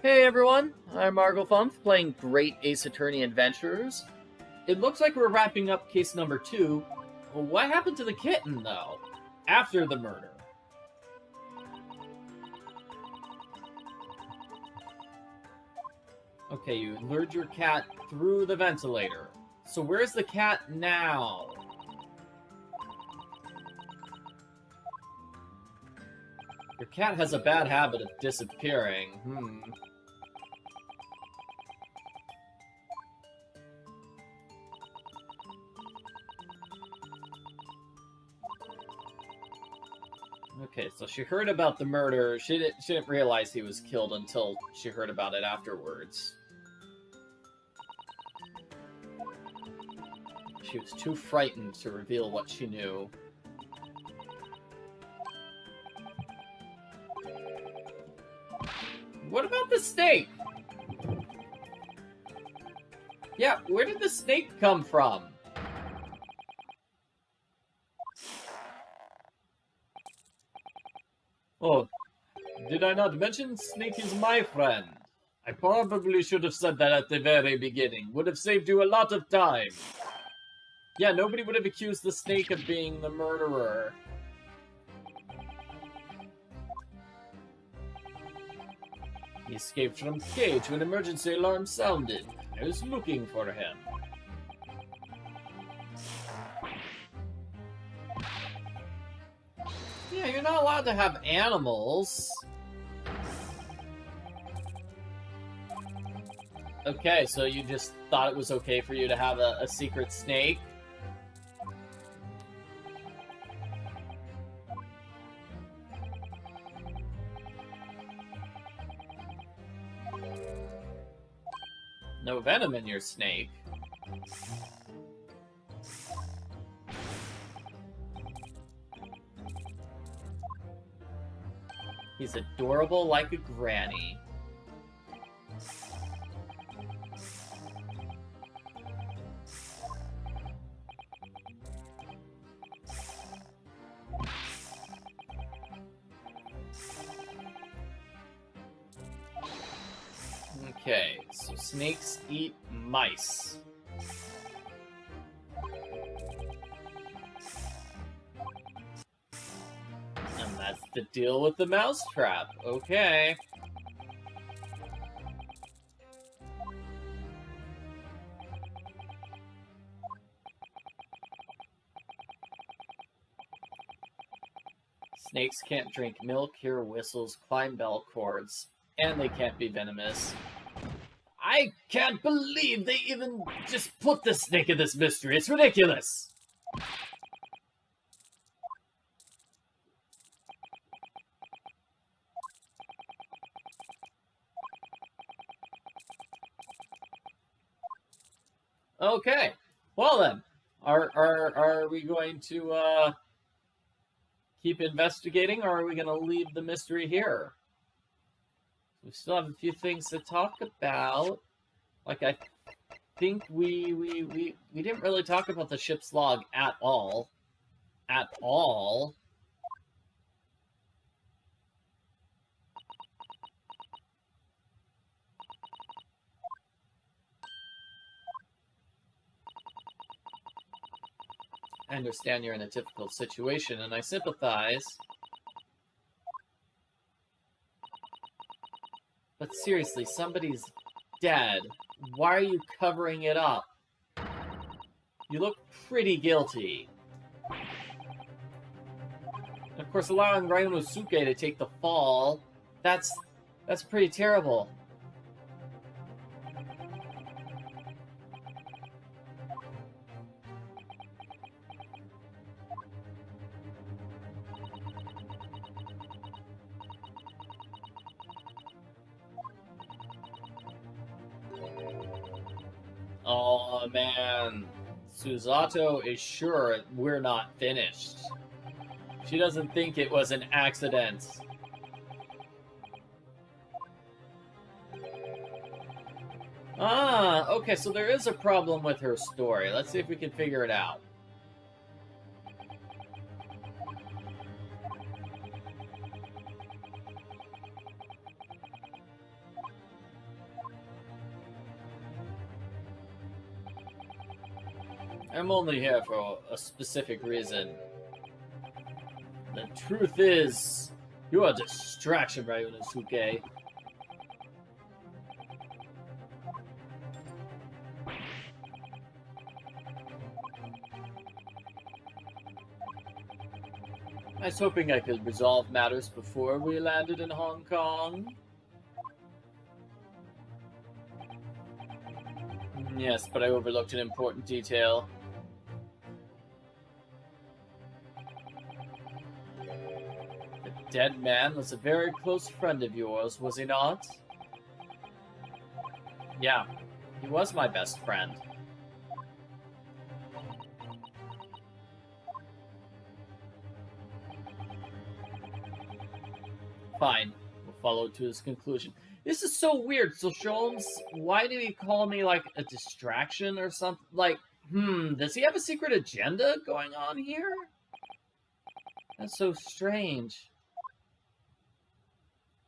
Hey everyone, I'm Marglefumph, playing Great Ace Attorney Adventures. It looks like we're wrapping up case number 2. What happened to the kitten, though? After the murder? Okay, you lured your cat through the ventilator. So where's the cat now? Your cat has a bad habit of disappearing. Okay, so she heard about the murder. She didn't realize he was killed until she heard about it afterwards. She was too frightened to reveal what she knew. What about the snake? Yeah, where did the snake come from? Oh, did I not mention Snake is my friend? I probably should have said that at the very beginning. Would have saved you a lot of time. Yeah, nobody would have accused the snake of being the murderer. He escaped from the cage when emergency alarm sounded. I was looking for him. Yeah, you're not allowed to have animals. Okay, so you just thought it was okay for you to have a secret snake? No venom in your snake. He's adorable like a granny. Okay, so snakes eat mice. And that's the deal with the mousetrap. Okay. Snakes can't drink milk, hear whistles, climb bell cords, and they can't be venomous. I can't believe they even just put the snake in this mystery. It's ridiculous. Okay. Well then, are we going to keep investigating, or are we going to leave the mystery here? We still have a few things to talk about. Like, I think we didn't really talk about the ship's log at all. At all. I understand you're in a difficult situation, and I sympathize. But seriously, somebody's dead. Why are you covering it up? You look pretty guilty. And of course, allowing Ryunosuke to take the fall, that's pretty terrible. Oh man, Susato is sure we're not finished. She doesn't think it was an accident. Ah, okay, so there is a problem with her story. Let's see if we can figure it out. I'm only here for a specific reason. The truth is, you are a distraction, Ryunosuke. I was hoping I could resolve matters before we landed in Hong Kong. Yes, but I overlooked an important detail. The dead man was a very close friend of yours, was he not? Yeah, he was my best friend. Fine, we'll follow to his conclusion. This is so weird. So Sholmes, why did he call me like a distraction or something? Like, does he have a secret agenda going on here? That's so strange.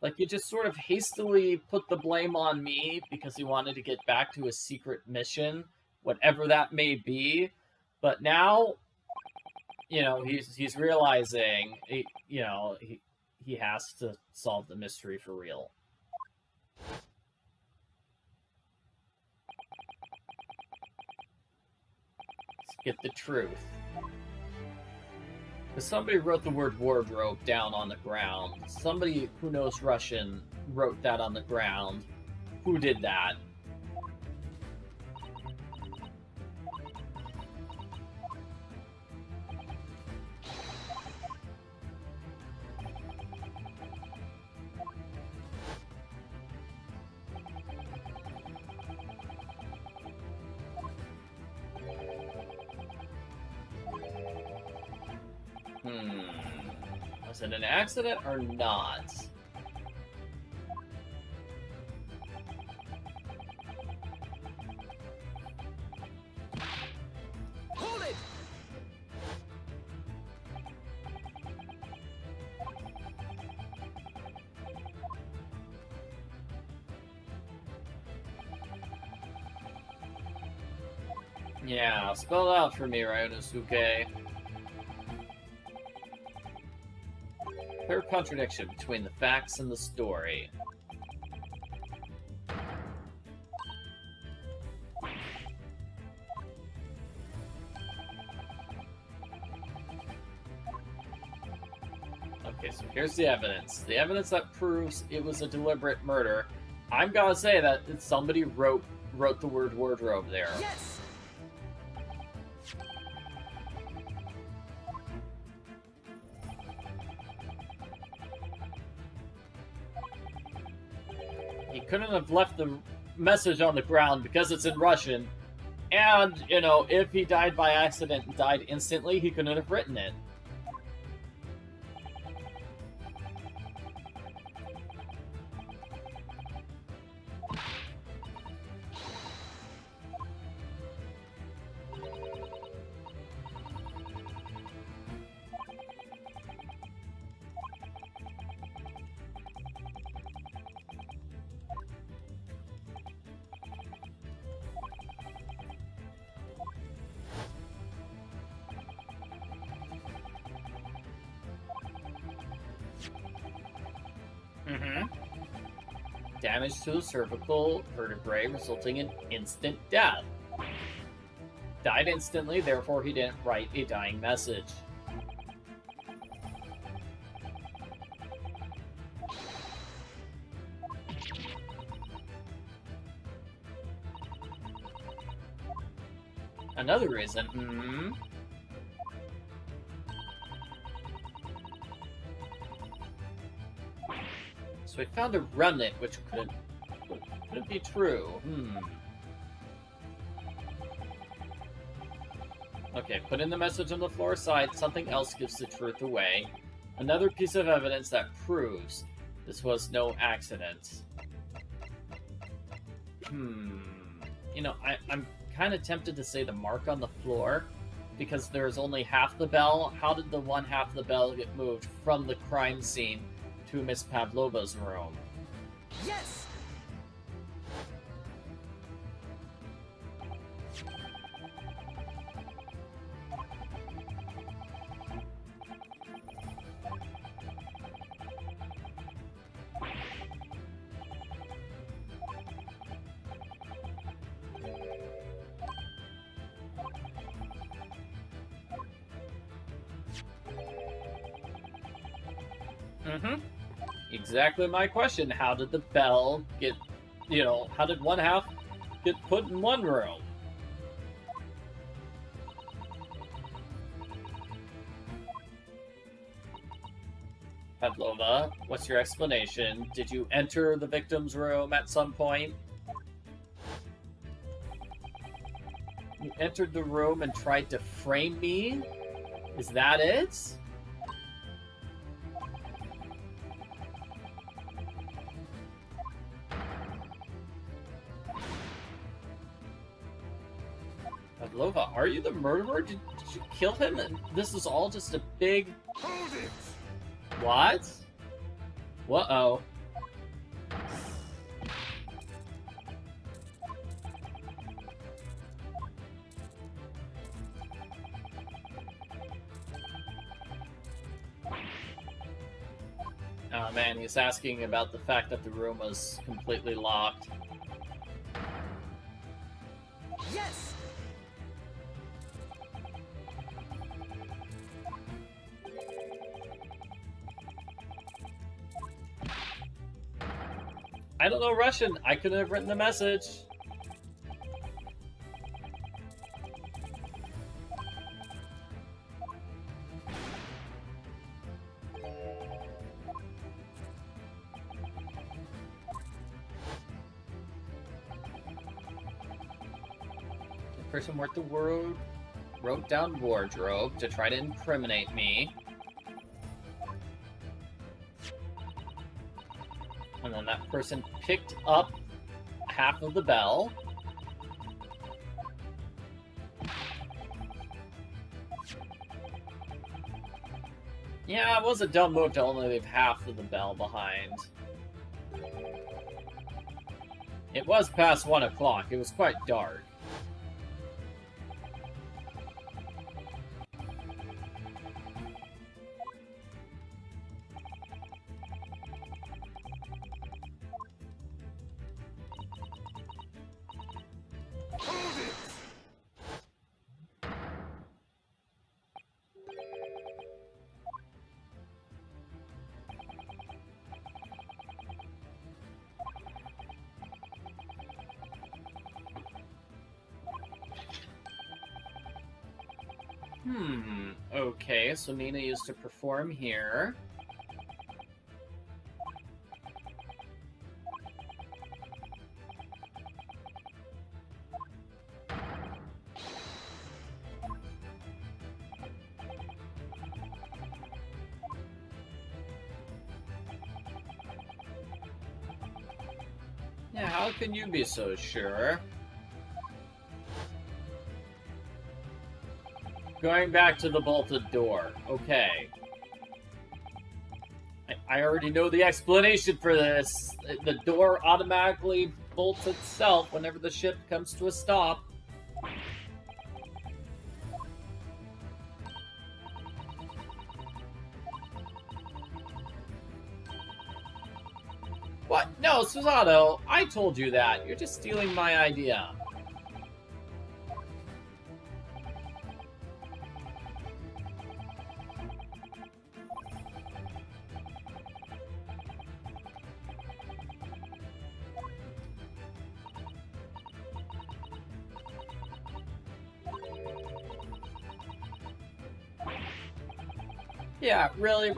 Like, he just sort of hastily put the blame on me because he wanted to get back to his secret mission, whatever that may be. But now, you know, he's realizing, he has to solve the mystery for real. Let's get the truth. Because somebody wrote the word wardrobe down on the ground. Somebody who knows Russian wrote that on the ground. Who did that? Was it an accident or not? Hold it! Yeah, spell it out for me, Ryunosuke. Clear contradiction between the facts and the story. Okay, so here's the evidence. The evidence that proves it was a deliberate murder. I'm gonna say that somebody wrote the word wardrobe there. Yes! He couldn't have left the message on the ground because it's in Russian. And, you know, if he died by accident and died instantly, he couldn't have written it. Damage to the cervical vertebrae resulting in instant death. Died instantly, therefore he didn't write a dying message. Another reason, So we found a remnant, which couldn't be true. Okay, put in the message on the floor side. Something else gives the truth away. Another piece of evidence that proves this was no accident. You know, I'm kind of tempted to say the mark on the floor, because there's only half the bell. How did the one half of the bell get moved from the crime scene to Miss Pavlova's room? Yes! Mm-hmm. Exactly my question. How did the bell get, how did one half get put in one room? Pavlova, what's your explanation? Did you enter the victim's room at some point? You entered the room and tried to frame me? Is that it? Pavlova, are you the murderer? Did you kill him? And this is all just a big... Hold it! What? Uh-oh. Oh man, he's asking about the fact that the room was completely locked. Yes! I don't know Russian. I couldn't have written the message. The person worked the word, wrote down wardrobe to try to incriminate me. And then that person picked up half of the bell. Yeah, it was a dumb move to only leave half of the bell behind. It was past 1 o'clock. It was quite dark. Okay, so Nina used to perform here. Yeah, how can you be so sure? Going back to the bolted door. Okay. I already know the explanation for this. The door automatically bolts itself whenever the ship comes to a stop. What? No, Susato, I told you that. You're just stealing my idea. Yeah, really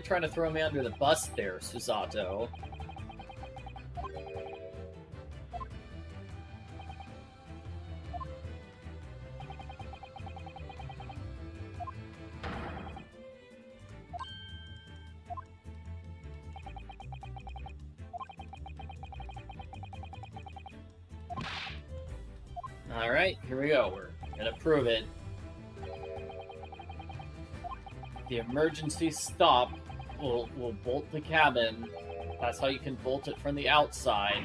trying to throw me under the bus there, Susato. Alright, here we go. We're gonna prove it. The emergency stop will bolt the cabin. That's how you can bolt it from the outside.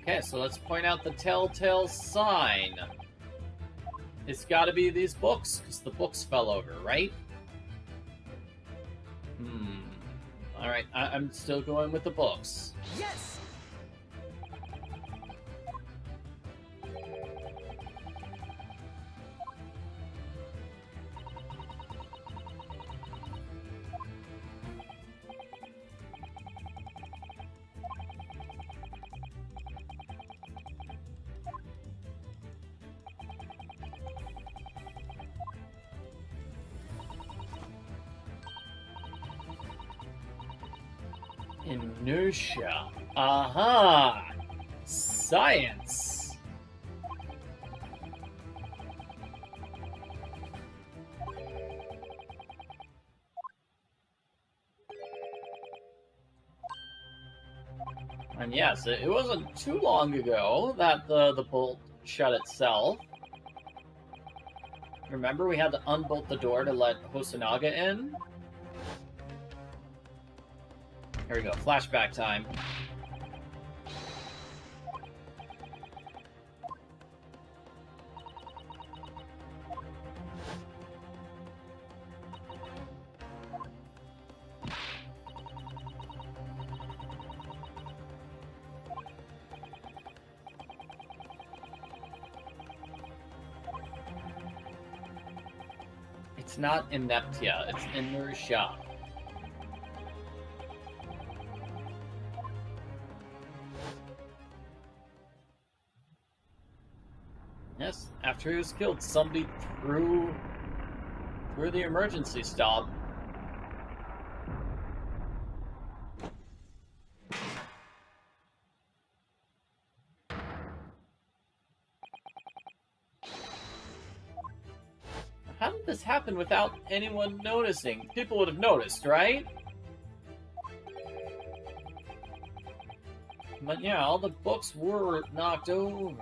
Okay, so let's point out the telltale sign. It's gotta be these books, because the books fell over, right? Alright, I'm still going with the books. Yes! Inertia. Aha! Science! And yes, it wasn't too long ago that the bolt shut itself. Remember, we had to unbolt the door to let Hosonaga in? Here we go, flashback time. It's not ineptia, it's inertia. Yes, after he was killed, somebody threw the emergency stop. How did this happen without anyone noticing? People would have noticed, right? But yeah, all the books were knocked over.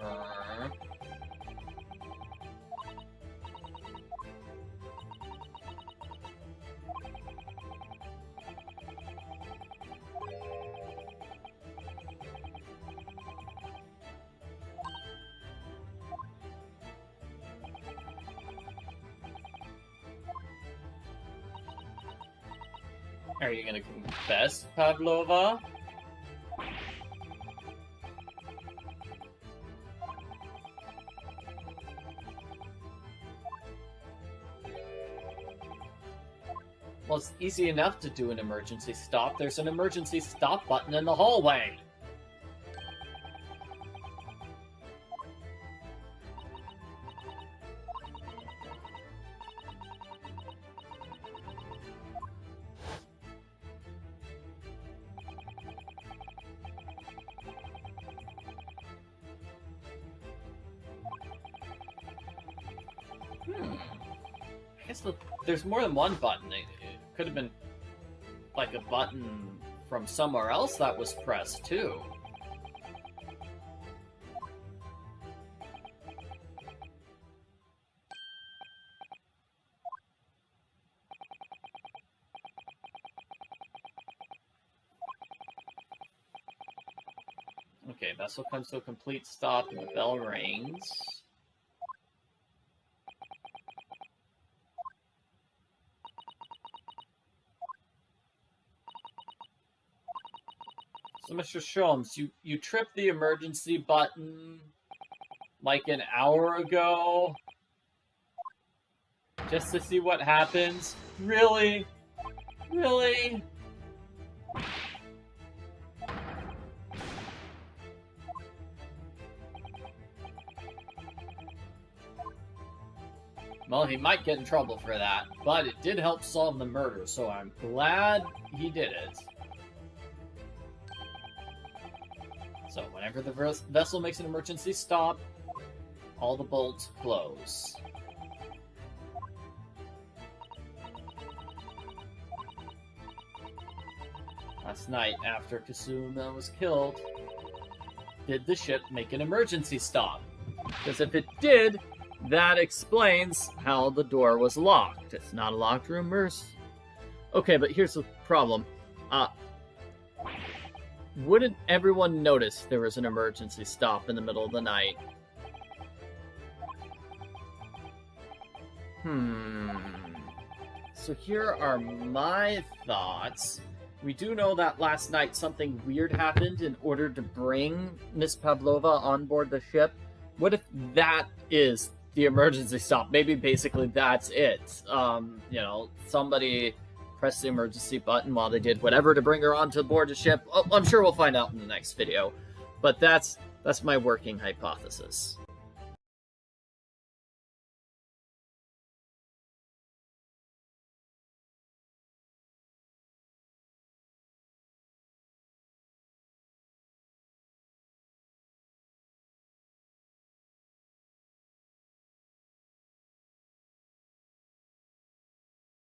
Are you gonna confess, Pavlova? Well, it's easy enough to do an emergency stop. There's an emergency stop button in the hallway. I guess there's more than one button. It could have been like a button from somewhere else that was pressed too. Okay, vessel comes to a complete stop and the bell rings. So, Mr. Sholmes, you tripped the emergency button like an hour ago just to see what happens? Really? Really? Well, he might get in trouble for that, but it did help solve the murder, so I'm glad he did it. So whenever the vessel makes an emergency stop, all the bolts close. Last night, after Kazuma was killed, did the ship make an emergency stop? Because if it did, that explains how the door was locked. It's not a locked room, Okay, but here's the problem. Wouldn't everyone notice there was an emergency stop in the middle of the night? So here are my thoughts. We do know that last night something weird happened in order to bring Miss Pavlova on board the ship. What if that is the emergency stop? Maybe basically that's it. You know, somebody pressed the emergency button while they did whatever to bring her onto board the ship. Oh, I'm sure we'll find out in the next video. But that's my working hypothesis.